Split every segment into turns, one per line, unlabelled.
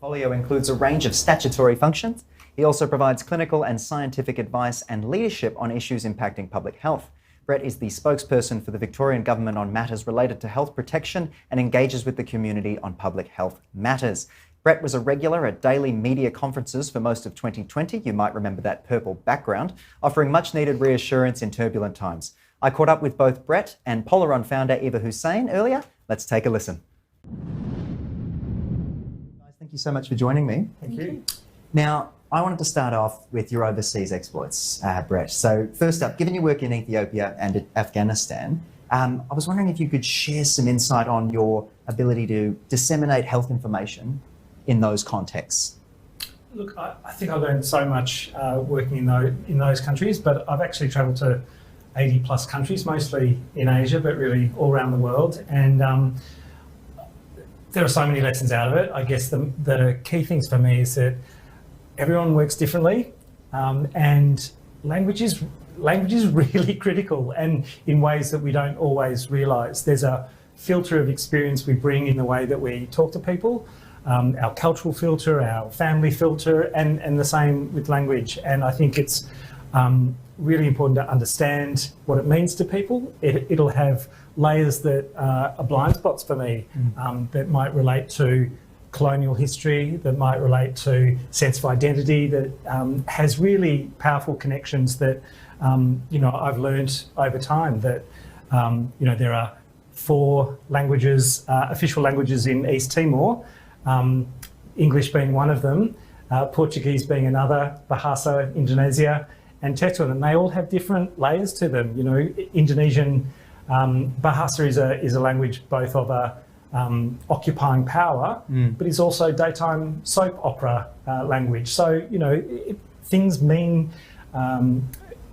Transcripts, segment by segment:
portfolio includes a range of statutory functions. He also provides clinical and scientific advice and leadership on issues impacting public health. Brett is the spokesperson for the Victorian Government on matters related to health protection and engages with the community on public health matters. Brett was a regular at daily media conferences for most of 2020. You might remember that purple background, offering much needed reassurance in turbulent times. I caught up with both Brett and Polaron founder Eva Hussein earlier. Let's take a listen. Guys, thank you so much for joining me.
Thank you.
Now, I wanted to start off with your overseas exploits, Brett. So first up, given your work in Ethiopia and Afghanistan, I was wondering if you could share some insight on your ability to disseminate health information in those contexts.
Look, I think I learned so much working in those countries, but I've actually travelled to 80 plus countries, mostly in Asia, but really all around the world. And there are so many lessons out of it. I guess the key things for me is that everyone works differently, and language is really critical, and in ways that we don't always realise. There's a filter of experience we bring in the way that we talk to people. Our cultural filter, our family filter, and the same with language. And I think it's really important to understand what it means to people. It'll have layers that are blind spots for me, that might relate to colonial history, that might relate to sense of identity, that has really powerful connections that I've learned over time that there are 4 languages, official languages in East Timor. English being one of them, Portuguese being another, Bahasa Indonesia, and Tetuan, and they all have different layers to them. Indonesian Bahasa is a language both of a occupying power, but is also daytime soap opera language. So things mean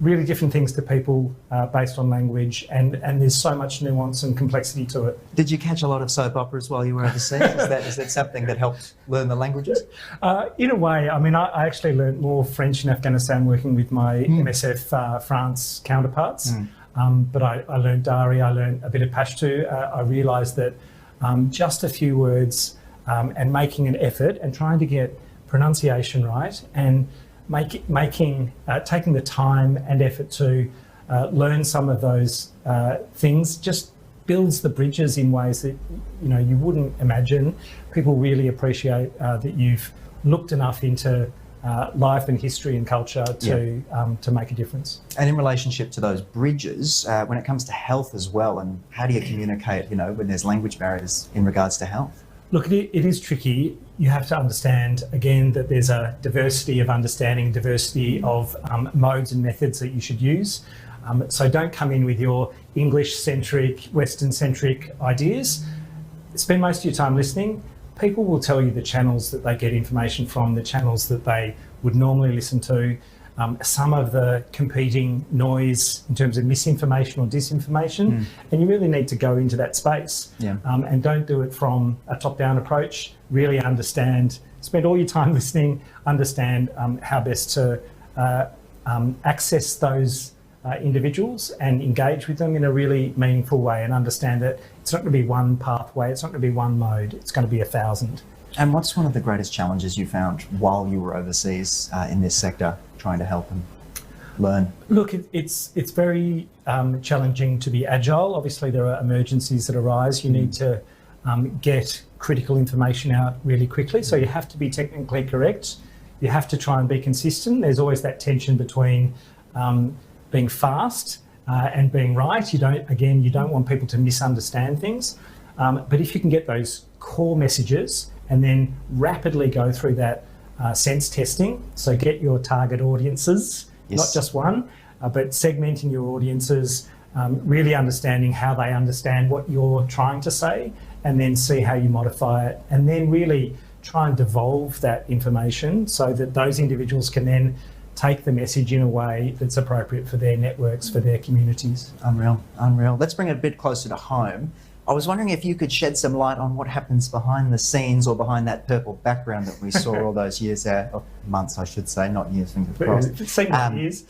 really different things to people based on language, and there's so much nuance and complexity to it.
Did you catch a lot of soap operas while you were overseas? Is that something that helped learn the languages?
In a way. I mean, I actually learned more French in Afghanistan working with my MSF France counterparts, but I learned Dari, I learned a bit of Pashto. I realised that just a few words and making an effort and trying to get pronunciation right, and taking the time and effort to learn some of those things just builds the bridges in ways that you wouldn't imagine. People really appreciate that you've looked enough into life and history and culture to make a difference.
And in relationship to those bridges, when it comes to health as well, and how do you communicate, when there's language barriers in regards to health?
Look, it is tricky. You have to understand, again, that there's a diversity of understanding, diversity of modes and methods that you should use. So don't come in with your English-centric, Western-centric ideas. Spend most of your time listening. People will tell you the channels that they get information from, the channels that they would normally listen to, some of the competing noise in terms of misinformation or disinformation, and you really need to go into that space and don't do it from a top-down approach. Really understand, spend all your time listening, understand how best to access those individuals and engage with them in a really meaningful way, and understand that it's not going to be one pathway, it's not going to be one mode, it's going to be 1,000.
And what's one of the greatest challenges you found while you were overseas in this sector, trying to help them learn?
Look, it's very challenging to be agile. Obviously, there are emergencies that arise. You need to get critical information out really quickly. So you have to be technically correct. You have to try and be consistent. There's always that tension between being fast and being right. You don't want people to misunderstand things. But if you can get those core messages and then rapidly go through that sense testing, so get your target audiences, not just one, but segmenting your audiences, really understanding how they understand what you're trying to say, and then see how you modify it, and then really try and devolve that information so that those individuals can then take the message in a way that's appropriate for their networks, for their communities.
Unreal. Let's bring it a bit closer to home. I was wondering if you could shed some light on what happens behind the scenes or behind that purple background that we saw all those years, or months, I should say, not years, fingers crossed.
Years.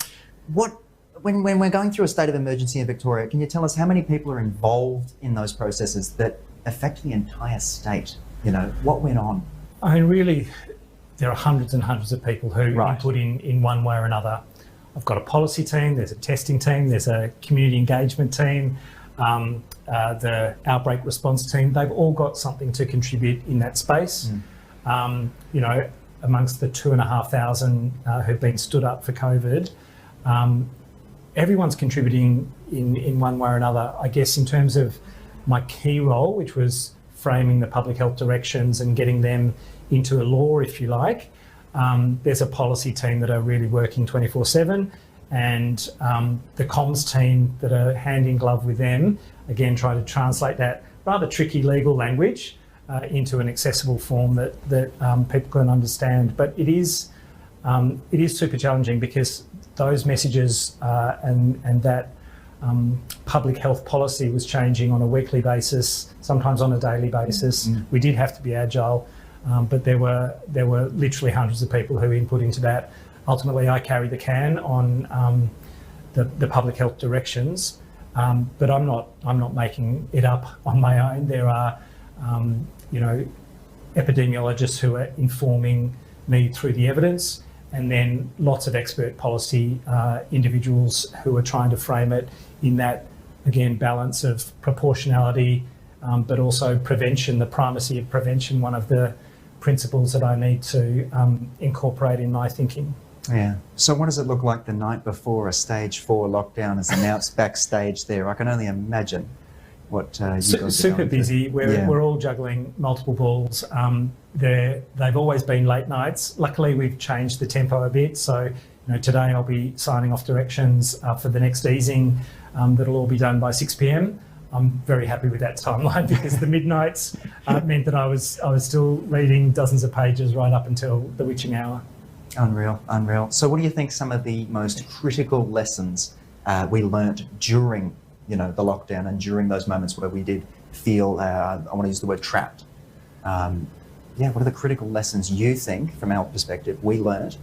When we're going through a state of emergency in Victoria, can you tell us how many people are involved in those processes that affect the entire state? What went on?
I mean, really, there are hundreds and hundreds of people who
Right.
input in one way or another. I've got a policy team, there's a testing team, there's a community engagement team, the outbreak response team. They've all got something to contribute in that space. You know, amongst the 2,500 who've been stood up for COVID, everyone's contributing in one way or another. I guess in terms of my key role, which was framing the public health directions and getting them into a law, if you like, there's a policy team that are really working 24/7, and the comms team that are hand in glove with them, again, try to translate that rather tricky legal language into an accessible form that people can understand. But it is super challenging because those messages and that public health policy was changing on a weekly basis, sometimes on a daily basis. We did have to be agile, but there were literally hundreds of people who input into that. Ultimately, I carry the can on the public health directions, but I'm not making it up on my own. There are you know, epidemiologists who are informing me through the evidence, and then lots of expert policy individuals who are trying to frame it in that, again, balance of proportionality, but also prevention, the primacy of prevention, one of the principles that I need to incorporate in my thinking.
Yeah. So what does it look like the night before a stage 4 lockdown is announced backstage there? I can only imagine what you guys are
super
going
busy.
through.
We're all juggling multiple balls. They've always been late nights. Luckily, we've changed the tempo a bit. So, you know, today I'll be signing off directions for the next easing. That'll all be done by 6 p.m. I'm very happy with that timeline because the midnights meant that I was still reading dozens of pages right up until the witching hour.
Unreal. So what do you think some of the most critical lessons we learnt during, you know, the lockdown and during those moments where we did feel, I want to use the word trapped. What are the critical lessons you think, from our perspective, we learnt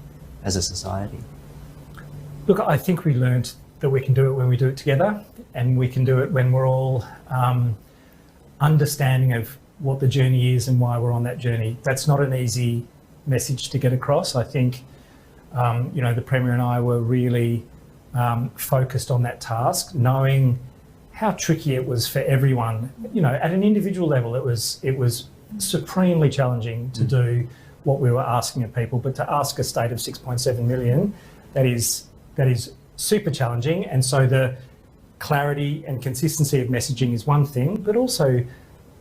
as a society?
Look, I think we learnt that we can do it when we do it together, and we can do it when we're all understanding of what the journey is and why we're on that journey. That's not an easy message to get across. I think, you know, the Premier and I were really focused on that task, knowing how tricky it was for everyone. You know, at an individual level, it was supremely challenging to do what we were asking of people, but to ask a state of 6.7 million, that is super challenging. And so the clarity and consistency of messaging is one thing, but also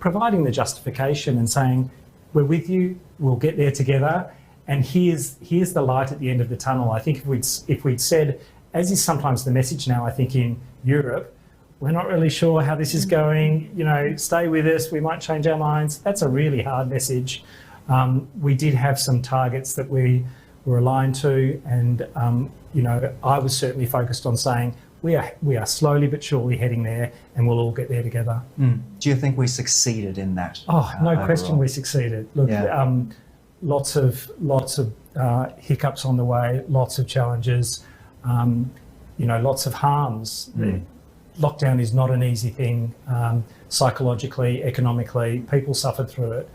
providing the justification and saying, we're with you, we'll get there together, and here's the light at the end of the tunnel. I think if we'd said, as is sometimes the message now, I think in Europe, we're not really sure how this is going, you know, stay with us, we might change our minds. That's a really hard message. We did have some targets that we were aligned to, and you know, I was certainly focused on saying we are slowly but surely heading there, and we'll all get there together.
Do you think we succeeded in that?
Oh, no question,
overall?
we succeeded. Look, lots of hiccups on the way, lots of challenges, you know, lots of harms. Lockdown is not an easy thing, psychologically, economically. People suffered through it,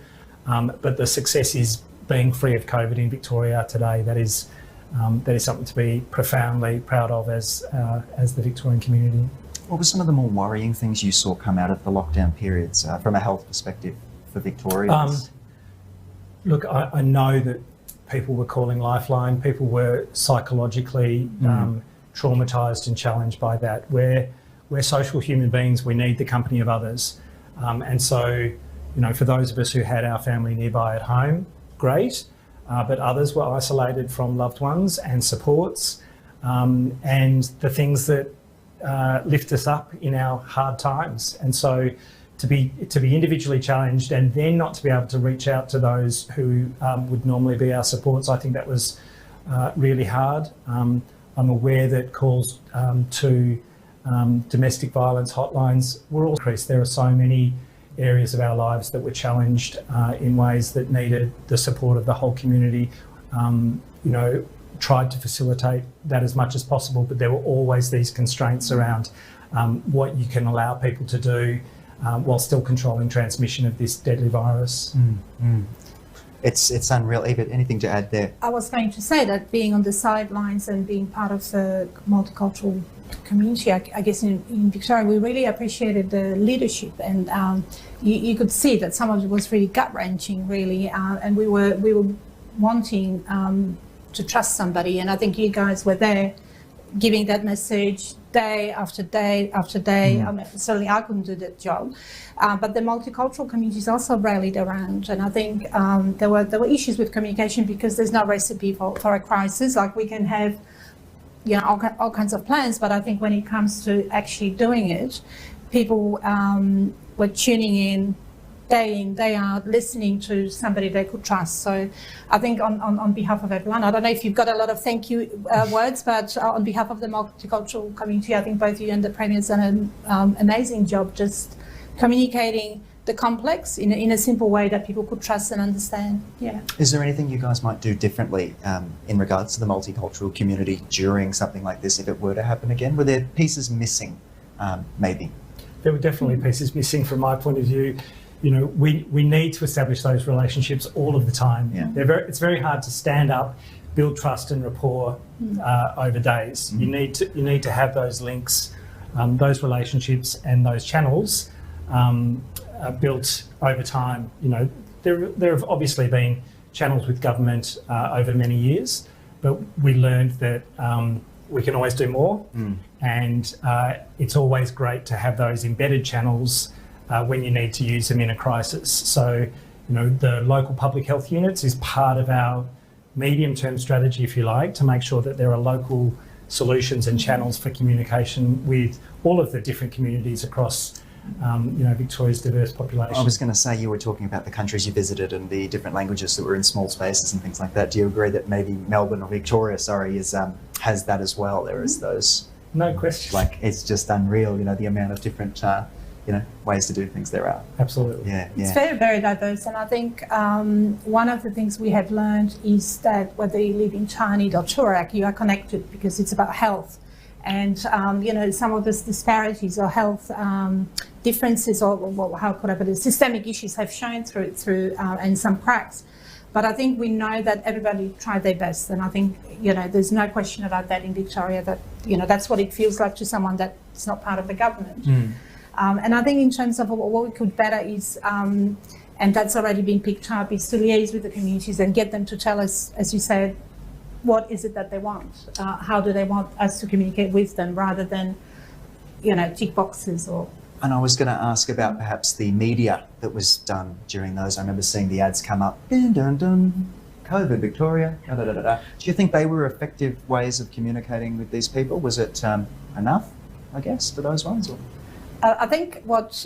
but the success is being free of COVID in Victoria today. That is something to be profoundly proud of as the Victorian community.
What were some of the more worrying things you saw come out of the lockdown periods from a health perspective for Victorians?
Look, I know that people were calling Lifeline. People were psychologically traumatised and challenged by that. We're social human beings. We need the company of others. And so, you know, for those of us who had our family nearby at home, great. But others were isolated from loved ones and supports, and the things that lift us up in our hard times. And so to be individually challenged and then not to be able to reach out to those who would normally be our supports, I think that was really hard. I'm aware that calls to domestic violence hotlines were all increased. There are so many areas of our lives that were challenged in ways that needed the support of the whole community. You know, tried to facilitate that as much as possible, but there were always these constraints around what you can allow people to do while still controlling transmission of this deadly virus.
It's unreal. Eva, anything to add there?
I was going to say that being on the sidelines and being part of the multicultural community, I guess in Victoria, we really appreciated the leadership, and you could see that some of it was really gut-wrenching, really, and we were wanting to trust somebody, and I think you guys were there giving that message day after day after day. I mean, certainly I couldn't do that job, but the multicultural communities also rallied around, and I think there were issues with communication because there's no recipe for a crisis. Like, we can have, you know, all kinds of plans, but I think when it comes to actually doing it, people were tuning in day out, listening to somebody they could trust. So I think on behalf of everyone, I don't know if you've got a lot of thank you words, but on behalf of the multicultural community, I think both you and the Premier's done an amazing job just communicating the complex in a simple way that people could trust and understand. Yeah.
Is there anything you guys might do differently in regards to the multicultural community during something like this if it were to happen again? Were there pieces missing, maybe?
There were definitely pieces missing from my point of view. You know, we need to establish those relationships all of the time. Yeah. It's very hard to stand up, build trust and rapport over days. You need to have those links, those relationships and those channels built over time. You know, there have obviously been channels with government over many years, but we learned that we can always do more, and it's always great to have those embedded channels when you need to use them in a crisis. So, you know, the local public health units is part of our medium-term strategy, if you like, to make sure that there are local solutions and channels for communication with all of the different communities across, you know, Victoria's diverse population.
I was going to say, you were talking about the countries you visited and the different languages that were in small spaces and things like that. Do you agree that maybe Melbourne or Victoria, has that as well? There is those.
No question.
Like, it's just unreal, you know, the amount of different ways to do things there are.
Absolutely.
Yeah.
It's very, very diverse, and I think one of the things we have learned is that whether you live in Charney or Toorak, you are connected because it's about health. And, you know, some of these disparities or health differences, or how could I put it, systemic issues have shown through and some cracks. But I think we know that everybody tried their best, and I think, you know, there's no question about that in Victoria, that, you know, that's what it feels like to someone that's not part of the government. And I think in terms of what we could better is, and that's already been picked up, is to liaise with the communities and get them to tell us, as you said, what is it that they want? How do they want us to communicate with them, rather than, you know, tick boxes or...
And I was going to ask about perhaps the media that was done during those. I remember seeing the ads come up, dun, dun, dun, COVID, Victoria, da, da, da, da, da. Do you think they were effective ways of communicating with these people? Was it enough, I guess, for those ones? Or?
I think what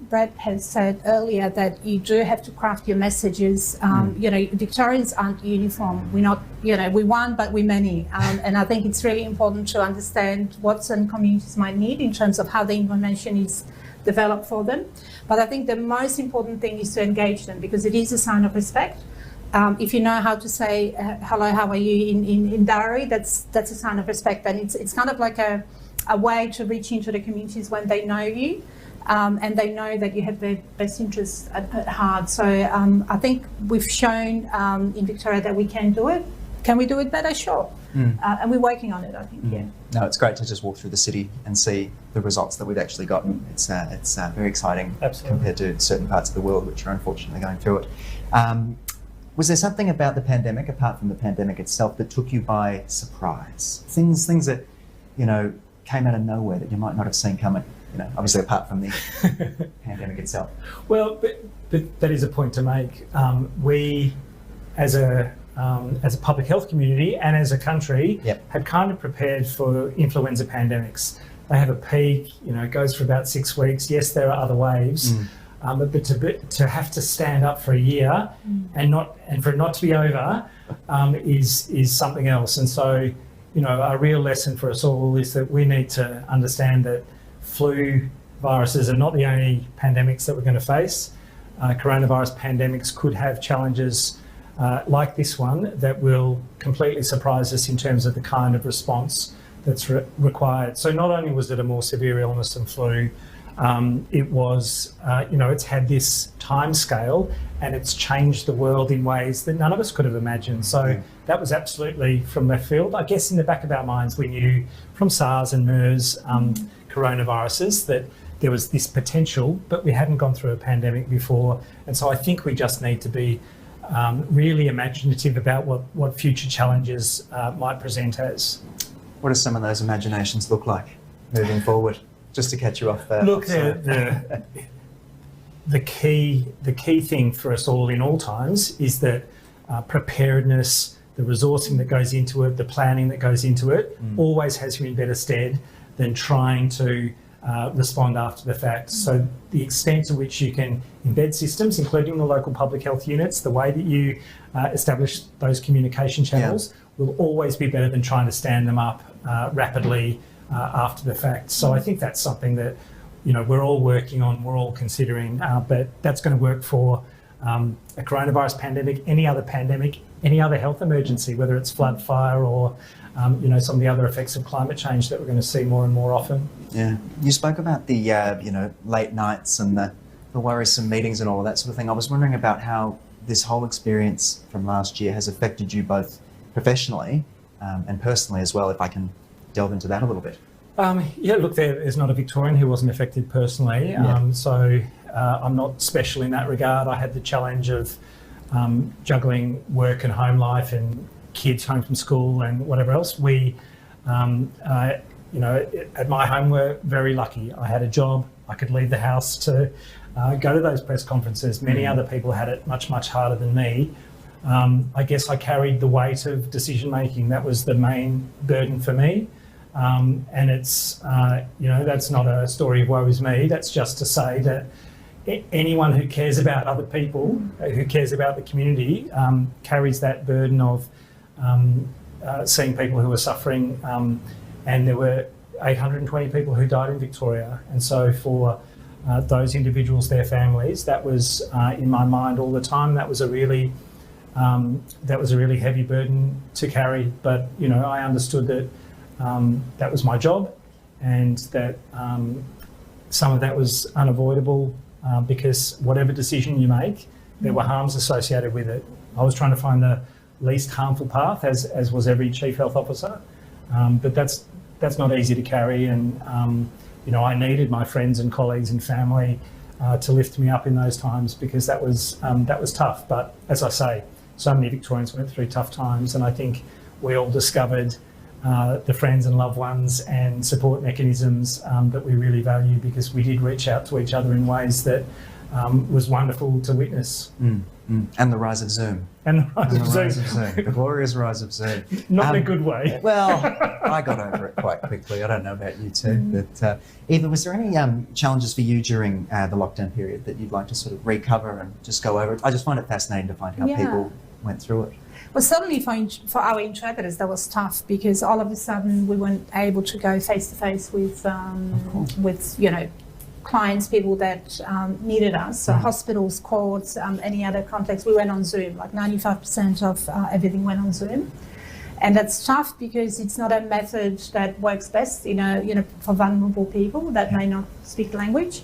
Brett has said earlier, that you do have to craft your messages. You know, Victorians aren't uniform. We're not, you know, we're one, but we're many. And I think it's really important to understand what certain communities might need in terms of how the information is developed for them. But I think the most important thing is to engage them, because it is a sign of respect. If you know how to say, hello, how are you in Darri, that's a sign of respect. And it's kind of like a way to reach into the communities when they know you, and they know that you have their best interests at heart. So I think we've shown in Victoria that we can do it. Can we do it better? Sure. And we're working on it, I think, yeah.
No, it's great to just walk through the city and see the results that we've actually gotten. It's very exciting.
Absolutely.
Compared to certain parts of the world which are unfortunately going through it. Was there something about the pandemic, apart from the pandemic itself, that took you by surprise? Things that, you know, came out of nowhere that you might not have seen coming, you know, obviously apart from the pandemic itself?
Well, but that is a point to make. We, as a public health community and as a country, had kind of prepared for influenza pandemics. They have a peak, you know, it goes for about 6 weeks. Yes, there are other waves, but to have to stand up for a year and for it not to be over is something else. And so, you know, a real lesson for us all is that we need to understand that flu viruses are not the only pandemics that we're going to face. Coronavirus pandemics could have challenges like this one that will completely surprise us in terms of the kind of response that's required. So not only was it a more severe illness than flu, It was, it's had this time scale and it's changed the world in ways that none of us could have imagined. So that was absolutely from left field. I guess in the back of our minds, we knew from SARS and MERS coronaviruses that there was this potential, but we hadn't gone through a pandemic before. And so I think we just need to be really imaginative about what future challenges might present as.
What do some of those imaginations look like moving forward? Just to catch you off there.
Look, the key thing for us all in all times is that preparedness, the resourcing that goes into it, the planning that goes into it, always has you in better stead than trying to respond after the fact. So the extent to which you can embed systems, including the local public health units, the way that you establish those communication channels will always be better than trying to stand them up rapidly after the fact. So I think that's something that we're all working on, we're all considering, but that's going to work for a coronavirus pandemic, any other health emergency, whether it's flood, fire, or some of the other effects of climate change that we're going to see more and more often.
Yeah, you spoke about the late nights and the worrisome meetings and all of that sort of thing. I was wondering about how this whole experience from last year has affected you both professionally and personally as well, if I can delve into that a little bit.
Look, there's not a Victorian who wasn't affected personally, so I'm not special in that regard. I had the challenge of juggling work and home life and kids home from school and whatever else. We, at my home, we're very lucky. I had a job, I could leave the house to go to those press conferences. Many other people had it much, much harder than me. I guess I carried the weight of decision making. That was the main burden for me. And it's, that's not a story of woe is me. That's just to say that anyone who cares about other people, who cares about the community, carries that burden of seeing people who are suffering. And there were 820 people who died in Victoria. And so for those individuals, their families, that was in my mind all the time. That was a really heavy burden to carry. But, I understood that that was my job, and that some of that was unavoidable because whatever decision you make, there were harms associated with it. I was trying to find the least harmful path, as was every chief health officer, but that's not easy to carry. And I needed my friends and colleagues and family to lift me up in those times, because that was tough. But as I say, so many Victorians went through tough times, and I think we all discovered the friends and loved ones and support mechanisms that we really value, because we did reach out to each other in ways that was wonderful to witness.
And the rise of Zoom.
And the rise of
Zoom. The glorious rise of Zoom.
Not in a good way.
Well, I got over it quite quickly. I don't know about you two. But Eva, was there any challenges for you during the lockdown period that you'd like to sort of recover and just go over it? I just find it fascinating to find how people went through it.
Well, certainly for our interpreters, that was tough, because all of a sudden we weren't able to go face to face with clients, people that needed us. So hospitals, courts, any other context, we went on Zoom. Like 95% of everything went on Zoom. And that's tough because it's not a method that works best, for vulnerable people that may not speak the language.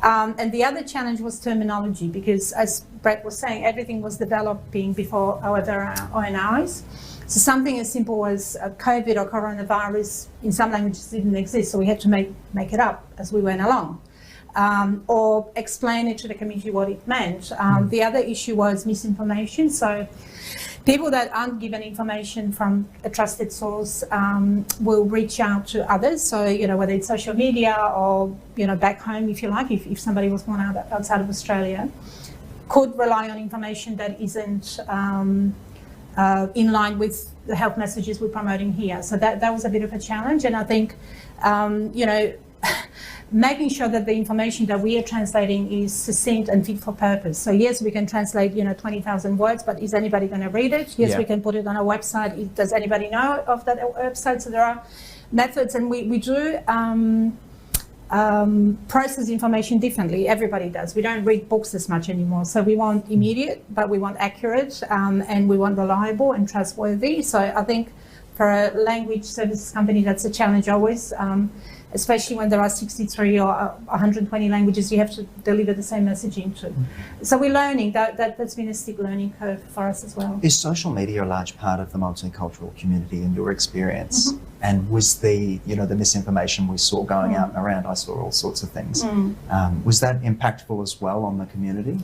And the other challenge was terminology, because as Brett was saying, everything was developing before our very own eyes. So something as simple as COVID or coronavirus in some languages didn't exist, so we had to make it up as we went along. Or explain it to the community what it meant. The other issue was misinformation. So people that aren't given information from a trusted source will reach out to others. So, whether it's social media or, back home, if you like, if somebody was born outside of Australia, could rely on information that isn't in line with the health messages we're promoting here. So that was a bit of a challenge. And I think, making sure that the information that we are translating is succinct and fit for purpose. So yes, we can translate, 20,000 words, but is anybody going to read it? Yes, we can put it on a website. Does anybody know of that website? So there are methods, and we do process information differently. Everybody does. We don't read books as much anymore. So we want immediate, but we want accurate, and we want reliable and trustworthy. So I think for a language services company, that's a challenge always. especially when there are 63 or 120 languages you have to deliver the same messaging to. So we're learning. That's been a steep learning curve for us as well.
Is social media a large part of the multicultural community in your experience? And was the misinformation we saw going out and around, I saw all sorts of things. Was that impactful as well on the community?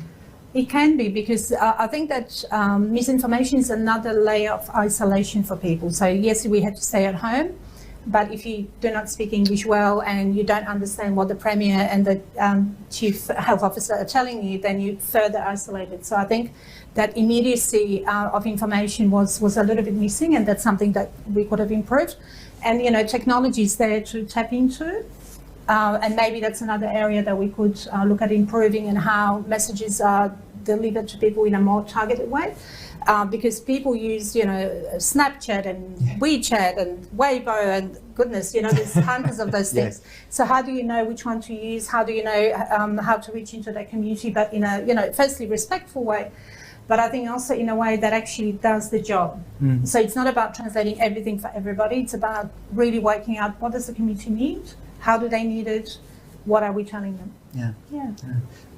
It can be, because I think that misinformation is another layer of isolation for people. So yes, we had to stay at home, but if you do not speak English well and you don't understand what the Premier and the Chief Health Officer are telling you, then you're further isolated. So I think that immediacy of information was a little bit missing, and that's something that we could have improved. And, technology is there to tap into. And maybe that's another area that we could look at improving, and how messages are delivered to people in a more targeted way. Because people use, Snapchat and WeChat and Weibo and goodness, there's hundreds of those things. So how do you know which one to use? How do you know how to reach into that community, but in a, firstly, respectful way, but I think also in a way that actually does the job. So it's not about translating everything for everybody. It's about really working out, what does the community need? How do they need it? What are we telling them? Yeah.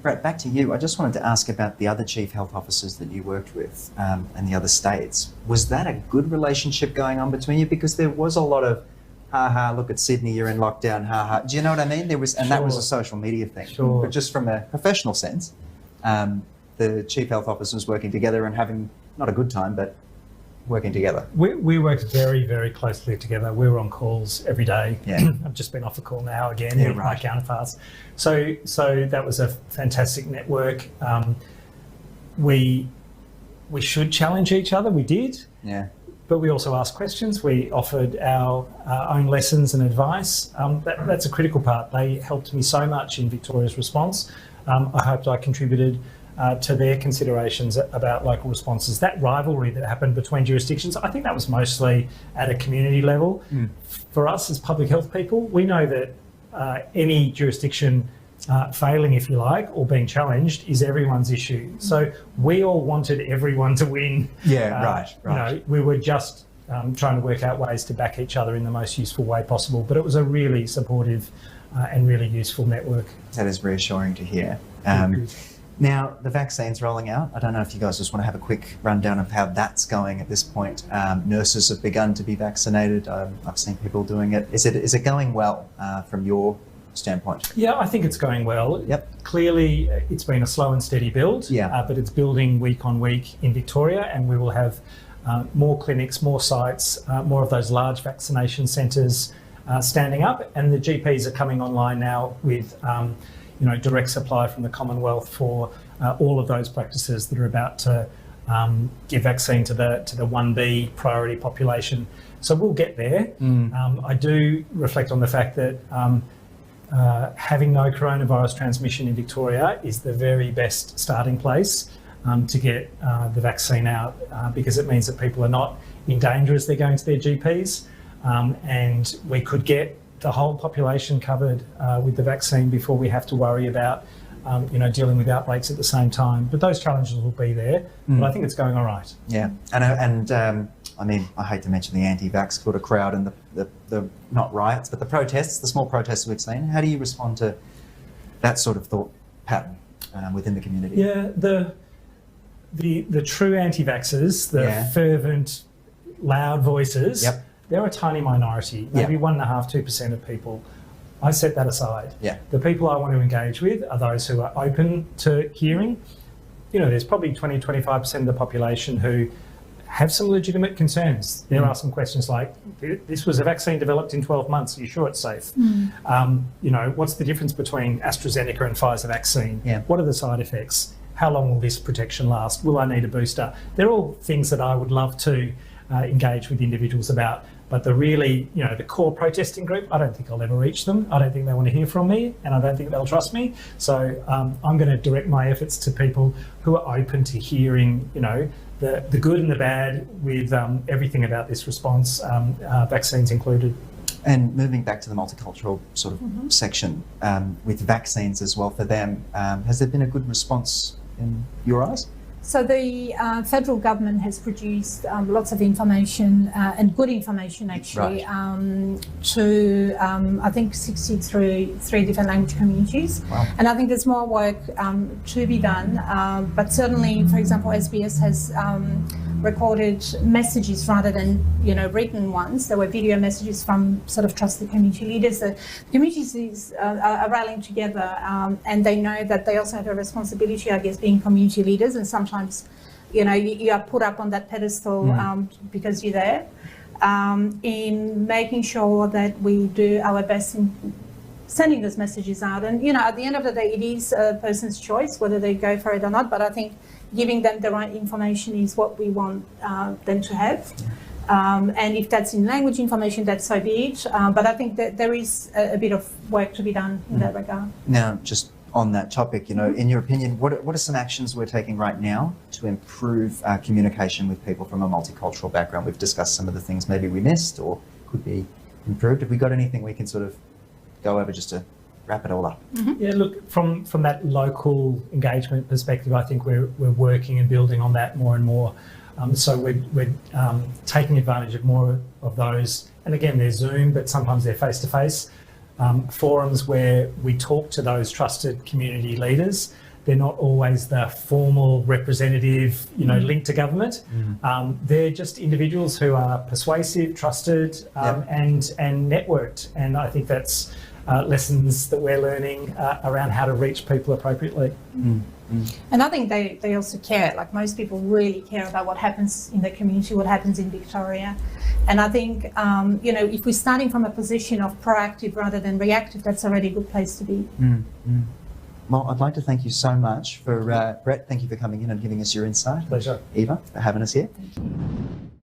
Brett, back to you. I just wanted to ask about the other chief health officers that you worked with and the other states. Was that a good relationship going on between you? Because there was a lot of, look at Sydney, you're in lockdown, Do you know what I mean? There was, and that was a social media thing. But just from a professional sense, the chief health officers working together and having not a good time, but working together.
We worked very, very closely together. We were on calls every day. I've just been off a call now again with my counterparts. So that was a fantastic network. We should challenge each other. We did. But we also asked questions. We offered our own lessons and advice. That's a critical part. They helped me so much in Victoria's response. I hoped I contributed to their considerations about local responses. That rivalry that happened between jurisdictions, I think that was mostly at a community level. For us as public health people, we know that any jurisdiction failing, if you like, or being challenged is everyone's issue. So we all wanted everyone to win. Right. We were just trying to work out ways to back each other in the most useful way possible. But it was a really supportive and really useful network.
That is reassuring to hear. Now, the vaccine's rolling out. I don't know if you guys just want to have a quick rundown of how that's going at this point. Nurses have begun to be vaccinated. I've seen people doing it. Is it going well from your standpoint?
Yeah, I think it's going well. Clearly, it's been a slow and steady build, but it's building week on week in Victoria, and we will have more clinics, more sites, more of those large vaccination centres standing up, and the GPs are coming online now with direct supply from the Commonwealth for all of those practices that are about to give vaccine to the 1B priority population. So we'll get there. I do reflect on the fact that having no coronavirus transmission in Victoria is the very best starting place to get the vaccine out, because it means that people are not in danger as they're going to their GPs, and we could get the whole population covered with the vaccine before we have to worry about dealing with outbreaks at the same time. But those challenges will be there, but I think it's going all right.
I mean, I hate to mention the anti-vax sort of crowd and the not riots, but the protests, the small protests we've seen. How do you respond to that sort of thought pattern within the community?
Yeah, the true anti-vaxxers, the fervent, loud voices, they're a tiny minority, maybe 1.5%, 2% of people. I set that aside. The people I want to engage with are those who are open to hearing. There's probably 20, 25% of the population who have some legitimate concerns. There are some questions like, this was a vaccine developed in 12 months, are you sure it's safe? What's the difference between AstraZeneca and Pfizer vaccine? What are the side effects? How long will this protection last? Will I need a booster? They're all things that I would love to engage with individuals about. But the really, the core protesting group, I don't think I'll ever reach them. I don't think they want to hear from me, and I don't think they'll trust me. So I'm going to direct my efforts to people who are open to hearing, the good and the bad with everything about this response, vaccines included.
And moving back to the multicultural sort of section, with vaccines as well for them, has there been a good response in your eyes?
So the federal government has produced lots of information and good information actually to I think 63 different language communities.
Wow.
And I think there's more work to be done. But certainly, for example, SBS has recorded messages rather than written ones. There were video messages from sort of trusted community leaders. The communities are rallying together, and they know that they also have a responsibility, I guess, being community leaders, and sometimes you are put up on that pedestal because you're there, in making sure that we do our best in sending those messages out. And at the end of the day, it is a person's choice whether they go for it or not, but I think giving them the right information is what we want them to have. And if that's in language information, that's so be it. But I think that there is a bit of work to be done in that regard.
Now, just on that topic, in your opinion, what are some actions we're taking right now to improve communication with people from a multicultural background? We've discussed some of the things maybe we missed or could be improved. Have we got anything we can sort of go over just to wrap it all up?
Yeah, look, from that local engagement perspective, I think we're working and building on that more and more. So we're taking advantage of more of those. And again, they're Zoom, but sometimes they're face-to-face forums where we talk to those trusted community leaders. They're not always the formal representative, linked to government. They're just individuals who are persuasive, trusted, and networked. And I think that's lessons that we're learning around how to reach people appropriately.
And I think they also care, like most people really care about what happens in the community, what happens in Victoria. And I think, if we're starting from a position of proactive rather than reactive, that's already a good place to be.
Well, I'd like to thank you so much for, Brett, thank you for coming in and giving us your insight.
Pleasure.
Eva, for having us here.
Thank you.